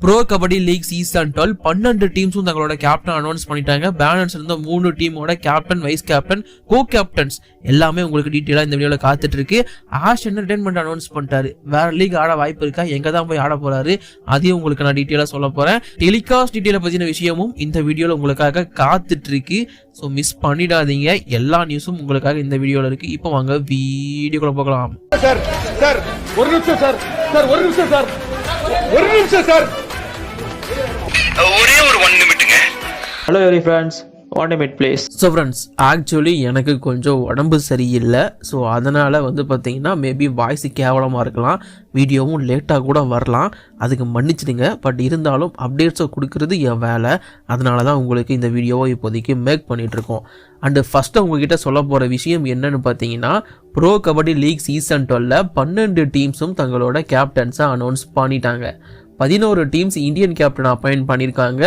Bro kabaddi league season 12 12 டீம்ஸும் தங்களோட captain announce பண்ணிட்டாங்க. Balance இருந்த 3 டீமோட கேப்டன், வைஸ் கேப்டன், கோ கேப்டன்ஸ் எல்லாமே உங்களுக்கு டீட்டெயிலாக இந்த வீடியோவில் காத்துட்டு இருக்கு. ஆஷ் என்டர்டைன்மெண்ட் அனௌன்ஸ் பண்ணிட்டாரு. வேற லீக் ஆட வாய்ப்பு இருக்கா, எங்க தான் போய் ஆட போறாரு, அதையும் உங்களுக்கு நான் டீட்டெயிலாக சொல்ல போறேன். டெலிகாஸ்ட் டீட்டெயிலை பத்தின விஷயமும் இந்த வீடியோவில் உங்களுக்காக காத்துட்டு இருக்கு. ஸோ மிஸ் பண்ணிடாதீங்க. எல்லா நியூஸும் உங்களுக்காக இந்த வீடியோவில் இருக்கு. இப்போ வாங்க வீடியோக்குள்ள போகலாம். ஒரு நிமிஷம் சார், ஒரு நிமிஷம் சார், ஒரு நிமிஷம் சார், ஒரே ஒரு 1 நிமிட்டுங்க. Hello every friends, 1 minute please. So friends, actually எனக்கு கொஞ்சம் உடம்பு சரியில்லை. ஸோ அதனால் பார்த்தீங்கன்னா மேபி வாய்ஸ் கேவலமாக இருக்கலாம், வீடியோவும் லேட்டாக கூட வரலாம், அதுக்கு மன்னிச்சிடுங்க. பட் இருந்தாலும் அப்டேட்ஸை கொடுக்கறது என் வேலை. அதனால தான் உங்களுக்கு இந்த வீடியோவை இப்போதைக்கு மேக் பண்ணிகிட்ருக்கோம். அண்டு ஃபஸ்ட்டு உங்ககிட்ட சொல்ல போகிற விஷயம் என்னன்னு பார்த்தீங்கன்னா, ப்ரோ கபடி லீக் சீசன் 12 12 டீம்ஸும் தங்களோட கேப்டன்ஸை அனௌன்ஸ் பண்ணிட்டாங்க. 11 டீம்ஸ் இந்தியன் கேப்டன் அப்பாயிண்ட் பண்ணியிருக்காங்க.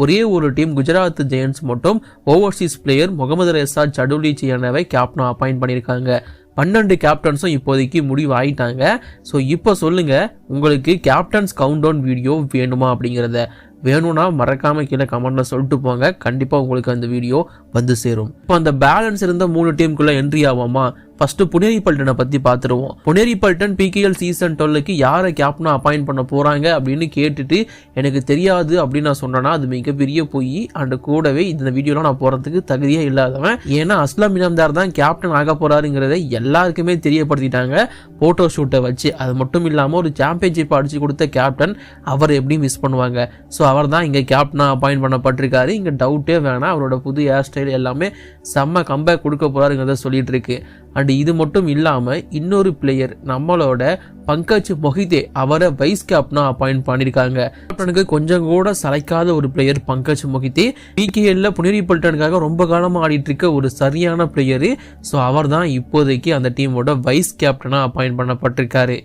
ஒரே ஒரு டீம் குஜராத் ஜெயண்ட்ஸ் மட்டும் overseas player Mohammad Reza Shadloui சியானவை கேப்டன் அப்பாயிண்ட் பண்ணியிருக்காங்க. 12 கேப்டன்ஸும் இப்போதைக்கு முடிவு ஆயிட்டாங்க. ஸோ இப்போ சொல்லுங்க, உங்களுக்கு கேப்டன்ஸ் கவுண்ட் டவுன் வீடியோ வேணுமா அப்படிங்கிறத. வேணும்னா மறக்காம கீழே கமெண்ட்ல சொல்லிட்டு போங்க. கண்டிப்பா உங்களுக்கு அந்த வீடியோ வந்து சேரும். இப்போ அந்த பேலன்ஸ் இருந்த 3 டீமுக்குள்ள என்ட்ரி ஆகாமா? ஃபர்ஸ்ட் புனேரி பல்டனை பத்தி பார்த்துருவோம். புனேரி பல்டன் பிகேஎல் சீசன் 12க்கு யாரை கேப்டனா அப்பாயிண்ட் பண்ண போறாங்க அப்படின்னு கேட்டுட்டு எனக்கு தெரியாது அப்படின்னு நான் சொன்னேன்னா அது மிகப்பெரிய பொய். அண்ட் கூடவே இந்த வீடியோல நான் போறதுக்கு தகுதியே இல்லாதவன். ஏன்னா அஸ்லாம் இனாம்தார் தான் கேப்டன் ஆக போறாருங்கிறத எல்லாருக்குமே தெரியப்படுத்திட்டாங்க போட்டோ ஷூட்டை வச்சு. அது மட்டும் இல்லாம ஒரு சாம்பியன்ஷிப் அடிச்சு கொடுத்த கேப்டன் அவர் எப்படி மிஸ் பண்ணுவாங்க? ஸோ அவர் தான் இங்கே கேப்டனாக அப்பாயிண்ட் பண்ணப்பட்டிருக்காரு. இங்கே டவுட்டே வேணாம், அவரோட புது ஹேர் ஸ்டைல் எல்லாமே செம்ம கம்பேக் கொடுக்க போறாருங்கிறத சொல்லிட்டு இருக்கு. அண்ட் இது மட்டும் இல்லாமல் இன்னொரு பிளேயர் நம்மளோட பங்கஜ் மொஹிதே, அவரை வைஸ் கேப்டனாக அப்பாயிண்ட் பண்ணியிருக்காங்க. கேப்டனுக்கு கொஞ்சம் கூட சளைக்காத ஒரு பிளேயர் பங்கஜ் மொஹிதே. பிகேஎல்ல புனேரி பல்டனுக்காக ரொம்ப காலமாக ஆடிட்டு இருக்க ஒரு சரியான பிளேயரு. ஸோ அவர் தான் இப்போதைக்கு அந்த டீமோட வைஸ் கேப்டனாக அப்பாயிண்ட் பண்ணப்பட்டிருக்காரு.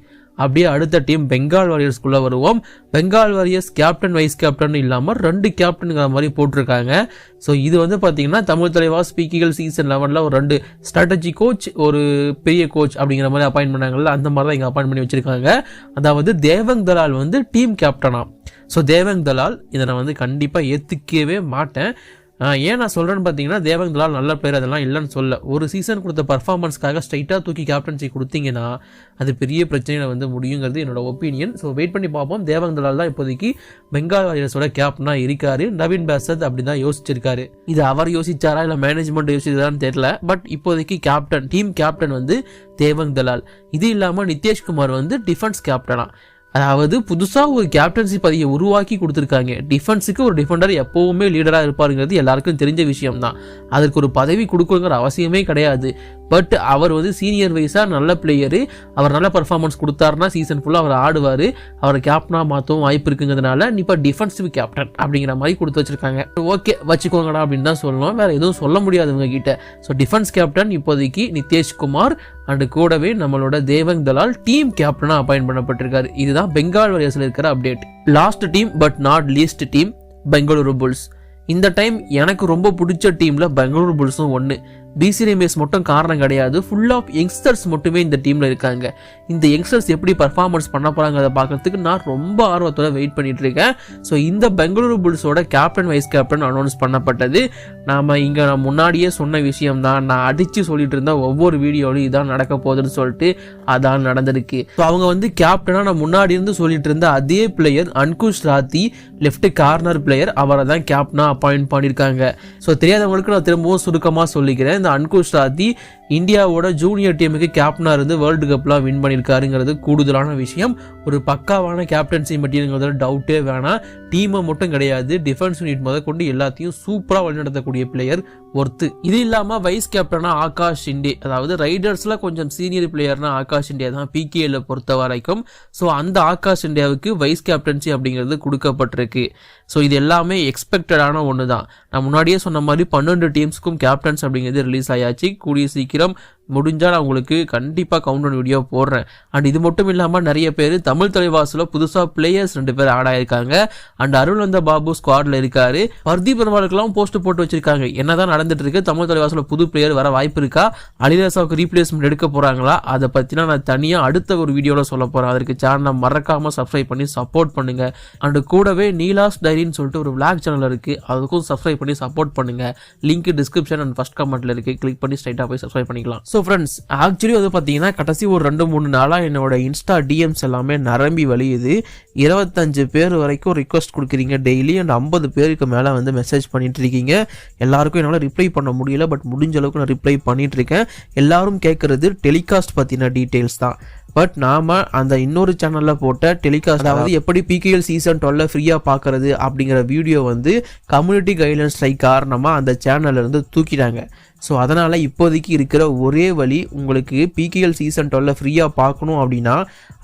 அப்படியே அடுத்த டீம் பெங்கால் வாரியர்ஸ்குள்ள வருவோம். Bengal warriors captain, vice captain இல்லாமல் 2 கேப்டனுங்கிற மாதிரி போட்டிருக்காங்க. ஸோ இது பார்த்தீங்கன்னா தமிழ் தலைவாஸ் பிகேஎல் சீசன் 11 ஒரு 2 ஸ்ட்ராட்டஜி கோச், ஒரு பெரிய கோச் அப்படிங்கிற மாதிரி அப்பாயிண்ட் பண்ணாங்கல்ல, அந்த மாதிரி தான் இங்கே அப்பாயிண்ட் பண்ணி வச்சிருக்காங்க. அதாவது தேவங் தலால் டீம் கேப்டனா. ஸோ தேவங் தலால் இதை நான் கண்டிப்பாக ஏற்றுக்கவே மாட்டேன். ஏன் நான் சொல்கிறேன்னு பார்த்தீங்கன்னா, தேவங் தலால் நல்ல பிளேயர், அதெல்லாம் இல்லைன்னு சொல்ல. ஒரு சீசன் கொடுத்த பர்ஃபார்மன்ஸ்க்காக ஸ்ட்ரைட்டாக தூக்கி கேப்டன்சி கொடுத்தீங்கன்னா அது பெரிய பிரச்சனையில் முடியுங்கிறது என்னோட ஒப்பீனியன். ஸோ வெயிட் பண்ணி பார்ப்போம். தேவங் தலால் தான் இப்போதைக்கு பெங்கால் வாரியர்ஸோட கேப்டனாக இருக்காரு. நவீன் பாசத் அப்படி தான் யோசிச்சிருக்காரு. இது அவர் யோசிச்சாரா இல்லை மேனேஜ்மெண்ட் யோசிச்சாரான்னு தெரியல. பட் இப்போதைக்கு கேப்டன், டீம் கேப்டன் தேவங் தலால். இது இல்லாமல் நிதேஷ்குமார் டிஃபென்ஸ் கேப்டனா. அதாவது புதுசாக ஒரு கேப்டன்சி பதவியை உருவாக்கி கொடுத்துருக்காங்க. டிஃபென்ஸுக்கு ஒரு டிஃபெண்டர் எப்போவுமே லீடராக இருப்பாருங்கிறது எல்லாருக்கும் தெரிஞ்ச விஷயம் தான். அதற்கு ஒரு பதவி கொடுக்கணுங்கிற அவசியமே கிடையாது. பட் அவர் சீனியர் வைஸாக நல்ல பிளேயரு. அவர் நல்ல பர்ஃபார்மன்ஸ் கொடுத்தாருன்னா சீசன் ஃபுல்லாக அவர் ஆடுவார். அவரை கேப்டனாக மாற்றவும் வாய்ப்பு இருக்குங்கிறதுனால இப்போ டிஃபென்சிவ் கேப்டன் அப்படிங்கிற மாதிரி கொடுத்து வச்சிருக்காங்க. ஓகே, வச்சுக்கோங்கடா அப்படின்னு தான் சொல்லணும், வேற எதுவும் சொல்ல முடியாது இவங்க கிட்ட. ஸோ டிஃபென்ஸ் கேப்டன் இப்போதைக்கு நிதேஷ்குமார் அண்ட் கூடவே நம்மளோட தேவங் தலால் டீம் கேப்டனாக அப்பாயிண்ட் பண்ணப்பட்டிருக்காரு. இதுதான் பெங்கால் வாரியர்ஸ்ல இருக்கிற update. Last team but not least team Bengaluru Bulls. இந்த டைம் எனக்கு ரொம்ப பிடிச்ச டீம்ல பெங்களூரு புல்ஸும் ஒன்று. பிசி ரமேஷ் மட்டும் காரணம் கிடையாது, ஃபுல் ஆஃப் யங்ஸ்டர்ஸ் மட்டுமே இந்த டீம்ல இருக்காங்க. இந்த யங்ஸ்டர்ஸ் எப்படி பர்ஃபார்மன்ஸ் பண்ண போறாங்க பார்க்கறதுக்கு நான் ரொம்ப ஆர்வத்தோட வெயிட் பண்ணிட்டு இருக்கேன். ஸோ இந்த பெங்களூரு புல்ஸோட கேப்டன், வைஸ் கேப்டன் அனௌன்ஸ் பண்ணப்பட்டது. நான் முன்னாடியே சொன்ன விஷயம் தான். நான் அடிச்சு சொல்லிட்டு இருந்த ஒவ்வொரு வீடியோலையும் இதான் நடக்க போகுதுன்னு சொல்லிட்டு அதான் நடந்திருக்கு. ஸோ அவங்க கேப்டனா நான் முன்னாடி இருந்து சொல்லிட்டு இருந்த அதே player Ankush Rathee, left corner player, அவரை தான் கேப்டனா அப்பாயிண்ட் பண்ணியிருக்காங்க. ஸோ தெரியாதவங்களுக்கு நான் திரும்பவும் சுருக்கமாக சொல்லிக்கிறேன். இந்த அன்குஷ் ராத்தி இந்தியாவோட ஜூனியர் டீமுக்கு கேப்டனா இருந்து வேர்ல்டு கப்லாம் வின் பண்ணியிருக்காருங்கிறது கூடுதலான விஷயம். ஒரு பக்காவான கேப்டன்சி மெட்டீரியல் டவுட்டே வேணாம். டீமை மட்டும் கிடையாது, டிஃபென்ஸ் யூனிட் முதல் கொண்டு எல்லாத்தையும் சூப்பராக வழிநடத்தக்கூடிய பிளேயர் ஒர்த்து. இது இல்லாமல் வைஸ் கேப்டனா ஆகாஷ் ஷிண்டே, அதாவது ரைடர்ஸ்ல கொஞ்சம் சீனியர் பிளேயர்னா ஆகாஷ் ஷிண்டே தான் பிகேஎல்ல பொறுத்த வரைக்கும். ஸோ அந்த ஆகாஷ் ஷிண்டேவுக்கு வைஸ் கேப்டன்சி அப்படிங்கிறது கொடுக்கப்பட்டிருக்கு. ஸோ இது எல்லாமே எக்ஸ்பெக்டடான ஒன்று தான். நான் முன்னாடியே சொன்ன மாதிரி 12 டீம்ஸ்க்கும் கேப்டன்ஸ் அப்படிங்கிறது ரிலீஸ் ஆயாச்சு. கூடிய சீக்கிரம் முடிஞ்சால் நான் உங்களுக்கு கண்டிப்பாக கவுண்டவுன் வீடியோ போடுறேன். அண்ட் இது மட்டும் இல்லாமல் நிறைய பேர் தமிழ் தலைவாசில் புதுசாக பிளேயர்ஸ் 2 பேர் ஆட் ஆயிருக்காங்க. அண்ட் அருள்நந்த பாபு ஸ்குவாடில் இருக்காரு. பர்தீப் பெருமாளுக்கெல்லாம் போஸ்ட் போட்டு வச்சிருக்காங்க. என்னதான் நடந்துட்டு இருக்கு, தமிழ் தலைவாசில் புது பிளேயர் வர வாய்ப்பு இருக்கா, அலிராசாவுக்கு ரீப்ளேஸ்மெண்ட் எடுக்க போறாங்களா, அதை பற்றினா நான் தனியாக அடுத்த ஒரு வீடியோவில் சொல்ல போகிறேன். அதற்கு சேனலை மறக்காமல் சப்ஸ்கிரைப் பண்ணி சப்போர்ட் பண்ணுங்க. அண்ட் கூடவே நீலாஸ் டைரின்னு சொல்லிட்டு ஒரு விளாக் சேனல் இருக்கு, அதுக்கும் சப்ஸ்கிரைப் பண்ணி சப்போர்ட் பண்ணுங்க. லிங்க் டிஸ்கிரிப்ஷன் அண்ட் ஃபர்ஸ்ட் கமெண்ட்ல இருக்கு, கிளிக் பண்ணி ஸ்ட்ரைட்டா போய் சப்ஸ்கிரைப் பண்ணிக்கலாம். ஸோ ஃப்ரெண்ட்ஸ், ஆக்சுவலி வந்து பார்த்தீங்கன்னா கடைசி ஒரு 2-3 நாளாக என்னோட இன்ஸ்டா டிஎம்ஸ் எல்லாமே நிரம்பி வழியுது. 25 பேர் வரைக்கும் ரிக்வஸ்ட் கொடுக்குறீங்க டெய்லி. அண்ட் 50 பேருக்கு மேலே வந்து மெசேஜ் பண்ணிட்டு இருக்கீங்க. எல்லாருக்கும் என்னால் ரிப்ளை பண்ண முடியல, பட் முடிஞ்ச அளவுக்கு நான் ரிப்ளை பண்ணிட்டு இருக்கேன். எல்லாரும் கேட்கறது டெலிகாஸ்ட் பற்றின டீட்டெயில்ஸ் தான். பட் நாம அந்த இன்னொரு சேனல்ல போட்ட டெலிகாஸ்ட், அதாவது எப்படி PKL சீசன் 12 ஃப்ரீயா பார்க்கறது அப்படிங்கிற வீடியோ வந்து கம்யூனிட்டி கைட்லைன்ஸ் ஸ்ட்ரைக் காரணமா அந்த சேனல்ல இருந்து தூக்கிட்டாங்க. ஸோ அதனால் இப்போதைக்கு இருக்கிற ஒரே வழி, உங்களுக்கு PKL சீசன் 12 ஃப்ரீயாக பார்க்கணும் அப்படின்னா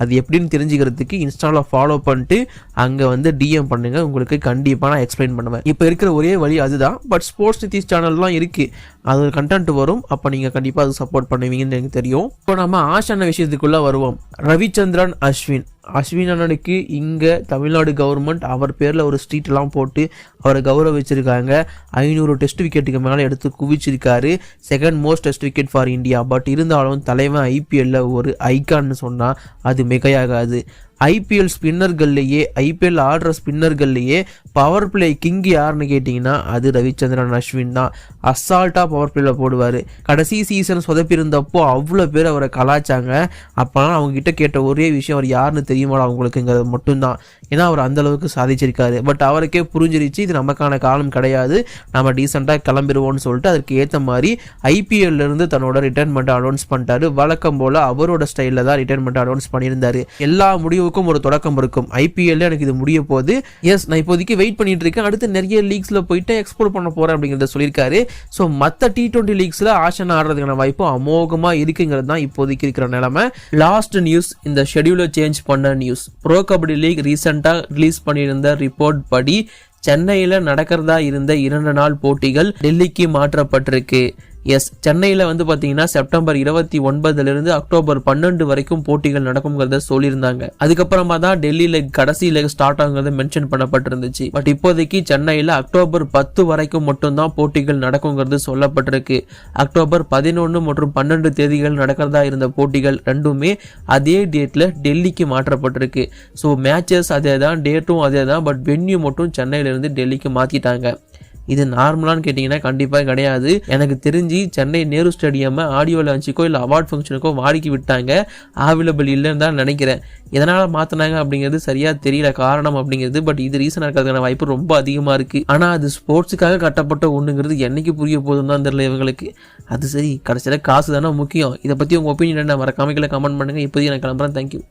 அது எப்படின்னு தெரிஞ்சுக்கிறதுக்கு இன்ஸ்டாவில் ஃபாலோ பண்ணிட்டு அங்கே வந்து டிஎம் பண்ணுங்கள். உங்களுக்கு கண்டிப்பாக நான் எக்ஸ்பிளைன் பண்ணுவேன். இப்போ இருக்கிற ஒரே வழி அதுதான். பட் ஸ்போர்ட்ஸ் நிதிஷ் சேனல்லாம் இருக்குது, அது ஒரு கண்டென்ட் வரும். அப்போ நீங்கள் கண்டிப்பாக அது சப்போர்ட் பண்ணுவீங்கன்னு எனக்கு தெரியும். இப்போ நம்ம ஆஷான விஷயத்துக்குள்ளே வருவோம். ரவிச்சந்திரன் அஸ்வின் அண்ணனுக்கு இங்கே தமிழ்நாடு கவர்மெண்ட் அவர் பேரில் ஒரு ஸ்ட்ரீட்லாம் போட்டு அவரை கௌரவிச்சிருக்காங்க. 500 டெஸ்ட் விக்கெட்டுக்கு மேலே எடுத்து குவிச்சிருக்காரு. Second most test wicket for India. But இருந்தாலும் தலைவன் IPL ஒரு ஐகான்னு சொன்னால் அது மிகையாகாது. IPL ஸ்பின்னர்கள்லையே, IPL ஆடுற ஸ்பின்னர்கள்லையே பவர் பிளே கிங் யாருன்னு கேட்டிங்கன்னா அது ரவிச்சந்திரன் அஸ்வின் தான். அசால்ட்டாக பவர் பிளேல போடுவார். கடைசி சீசன் சொதப்பிருந்தப்போ அவ்வளோ பேர் அவரை கலாச்சாங்க. அப்போலாம் அவங்ககிட்ட கேட்ட ஒரே விஷயம், அவர் யாருன்னு தெரியுமாடா அவங்களுக்குங்கிறது மட்டும்தான். ஏன்னா அவர் அந்தளவுக்கு சாதிச்சிருக்காரு. பட் அவருக்கே புரிஞ்சிருச்சு இது நமக்கான காலம் கிடையாது, நம்ம டீசெண்டாக கிளம்பிடுவோம்னு சொல்லிட்டு அதற்கு ஏற்ற மாதிரி IPLலேருந்து தன்னோட ரிட்டைர்மெண்ட்டை அனௌன்ஸ் பண்ணிட்டாரு. வழக்கம் போல் அவரோட ஸ்டைலில் தான் ரிட்டைர்மெண்ட்டை அனௌன்ஸ் பண்ணியிருந்தாரு. எல்லா முடிவுக்கும் ஒரு தொடக்கம் இருக்கும். IPL எனக்கு இது முடிய போகுது. எஸ், நான் இப்போதைக்கு வெயிட் பண்ணிட்டு இருக்கேன். அடுத்து நிறைய லீக்ஸ்ல போயிட்டு எக்ஸ்ப்ளோர் பண்ண போறேன் அப்படிங்கிறத சொல்லியிருக்காரு. ஸோ மற்ற T20 லீக்ஸ்ல ஆஷன் ஆடுறதுக்கான வாய்ப்பு அமோகமா இருக்குங்கிறது தான் இப்போதைக்கு இருக்கிற நிலைமை. லாஸ்ட் நியூஸ், இந்த ஷெடியூலை சேஞ்ச் பண்ண நியூஸ். ப்ரோ கபடி லீக் ரீசெண்டாக ரிலீஸ் பண்ணியிருந்த ரிப்போர்ட் படி சென்னையில் நடக்கிறதா இருந்த 2 நாள் போட்டிகள் டெல்லிக்கு மாற்றப்பட்டிருக்கு. எஸ், சென்னையில் வந்து பார்த்தீங்கன்னா செப்டம்பர் 29 அக்டோபர் 12 வரைக்கும் போட்டிகள் நடக்கும்ங்கிறத சொல்லியிருந்தாங்க. அதுக்கப்புறமா தான் டெல்லியில் கடைசி லெக் ஸ்டார்ட் ஆகுங்கிறத மென்ஷன் பண்ணப்பட்டிருந்துச்சு. பட் இப்போதைக்கு சென்னையில் அக்டோபர் 10 வரைக்கும் மட்டும்தான் போட்டிகள் நடக்குங்கிறது சொல்லப்பட்டிருக்கு. அக்டோபர் 11 மற்றும் 12 தேதிகள் நடக்கிறதா இருந்த போட்டிகள் ரெண்டுமே அதே டேட்டில் டெல்லிக்கு மாற்றப்பட்டிருக்கு. ஸோ மேட்சஸ் அதே தான், டேட்டும் அதே தான், பட் வென்யூ மட்டும் சென்னையிலேருந்து டெல்லிக்கு மாற்றிட்டாங்க. இது நார்மலான்னு கேட்டிங்கன்னா கண்டிப்பாக கிடையாது. எனக்கு தெரிஞ்சு சென்னை நேரு ஸ்டேடியம் ஆடியோ லான்ச்சுக்கோ இல்லை அவார்ட் ஃபங்க்ஷனுக்கோ வாடிக்கை விட்டாங்க, அவைலபிள் இல்லைன்னு தான் நினைக்கிறேன். எதனால் மாற்றினாங்க அப்படிங்கிறது சரியாக தெரியல காரணம் அப்படிங்கிறது. பட் இது ரீசனாக இருக்கிறதுக்கான வாய்ப்பு ரொம்ப அதிகமாக இருக்குது. ஆனால் அது ஸ்போர்ட்ஸுக்காக கட்டப்பட்ட ஒன்றுங்கிறது என்னைக்கு புரிய போதும் தான் தெரியல இவங்களுக்கு. அது சரி, கடைசியில் காசு தானே முக்கியம். இதை பற்றி உங்கள் ஒப்பீனியன் என்ன மறக்காம கமெண்ட் பண்ணுங்கள். இப்போதைக்கு நான் கிளம்புறேன். தேங்க்யூ.